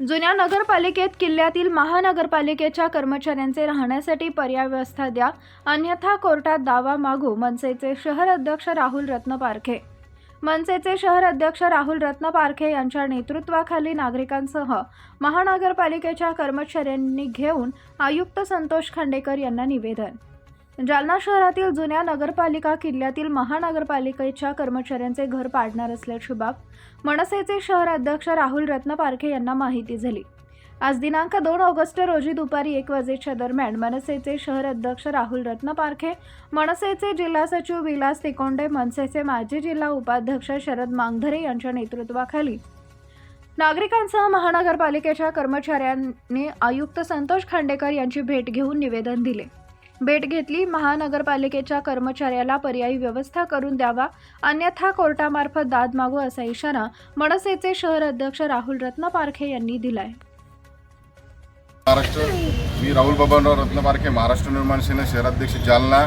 जुन्या नगरपालिकेत किल्ल्यातील महानगरपालिकेच्या कर्मचाऱ्यांचे राहण्यासाठी पर्याय व्यवस्था द्या, अन्यथा कोर्टात दावा मागू. मनसेचे शहर अध्यक्ष राहुल रत्न पारखे. मनसेचे शहर अध्यक्ष राहुल रत्न पारखे यांच्या नेतृत्वाखाली नागरिकांसह महानगरपालिकेच्या कर्मचाऱ्यांनी घेऊन आयुक्त संतोष खांडेकर यांना निवेदन. जालना शहरातील जुन्या नगरपालिका किल्ल्यातील महानगरपालिकेच्या कर्मचाऱ्यांचे घर पाडणार असल्याची बाब मनसेचे शहर अध्यक्ष राहुल रत्न पारखे यांना माहिती झाली. आज दिनांक 2 ऑगस्ट रोजी दुपारी 1 वाजेच्या दरम्यान मनसेचे शहर अध्यक्ष राहुल रत्न पारखे, मनसेचे जिल्हा सचिव विलास तिकोंडे, मनसेचे माजी जिल्हा उपाध्यक्ष शरद मांगधरे यांच्या नेतृत्वाखाली नागरिकांसह महानगरपालिकेच्या कर्मचाऱ्यांनी आयुक्त संतोष खांडेकर यांची भेट घेऊन निवेदन दिले. भेट घेतली. महानगरपालिकेच्या कर्मचाऱ्याला पर्यायी व्यवस्था करून द्यावा, अन्यथा कोर्टामार्फत दाद मागू असा इशारा मनसेचे शहर अध्यक्ष राहुल रत्न पारखे यांनी दिलाय. महाराष्ट्र, मी राहुल बाबाराव रत्न पारखे, महाराष्ट्र निर्माण सेना शहराध्यक्ष जालना.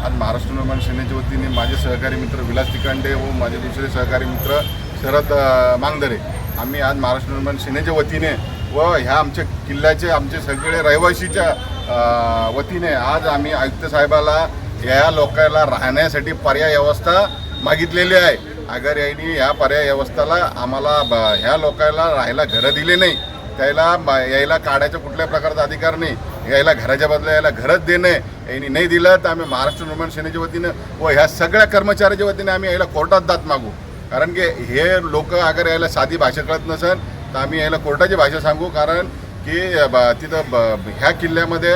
आज महाराष्ट्र निर्माण सेनेच्या वतीने माझे सहकारी मित्र विलास तिकांडे व माझे दुसरे सहकारी मित्र शरद मांगधरे, आम्ही आज महाराष्ट्र निर्माण सेनेच्या वतीने व ह्या आमच्या किल्ल्याचे आमचे सगळे रहिवासीच्या वतीने आज आम्ही आयुक्त साहेबाला या लोकांना राहण्यासाठी पर्याय व्यवस्था मागितलेली आहे. अगर यांनी ह्या पर्याय व्यवस्थेला आम्हाला ह्या लोकांना राहायला घरं दिले नाही, त्याला यायला काढायचा कुठल्याही प्रकारचा अधिकार नाही, यायला घराच्या बदला यायला घरच देणे यांनी नाही दिलं तर आम्ही महाराष्ट्र निर्माण सेनेच्या वतीनं व ह्या सगळ्या कर्मचाऱ्याच्या वतीने आम्ही यायला कोर्टात दाद मागू. कारण की हे लोक अगर यायला साधी भाषा कळत नसेल तर आम्ही यायला कोर्टाची भाषा सांगू. कारण की तिथं ह्या किल्ल्यामध्ये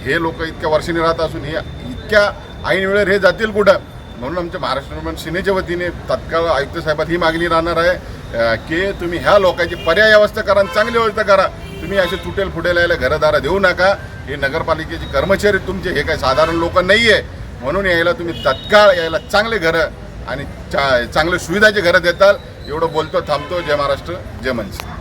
हे लोक इतक्या वर्षांनी राहत असून हे इतक्या ऐन वेळेवर हे जातील कुठं, म्हणून आमच्या महाराष्ट्र निर्माण सेनेच्या वतीने तात्काळ आयुक्त साहेबात ही मागणी राहणार आहे की तुम्ही ह्या लोकांची पर्याय व्यवस्था करा, चांगली व्यवस्था करा. तुम्ही असे तुटेल फुटेल यायला घरदारा देऊ नका. हे नगरपालिकेचे कर्मचारी तुमचे हे काही साधारण लोक नाही आहे, म्हणून यायला तुम्ही तात्काळ यायला चांगले घरं आणि चांगले सुविधाचे घरं देताल. एवढं बोलतो, थांबतो. जय महाराष्ट्र, जय मनसे.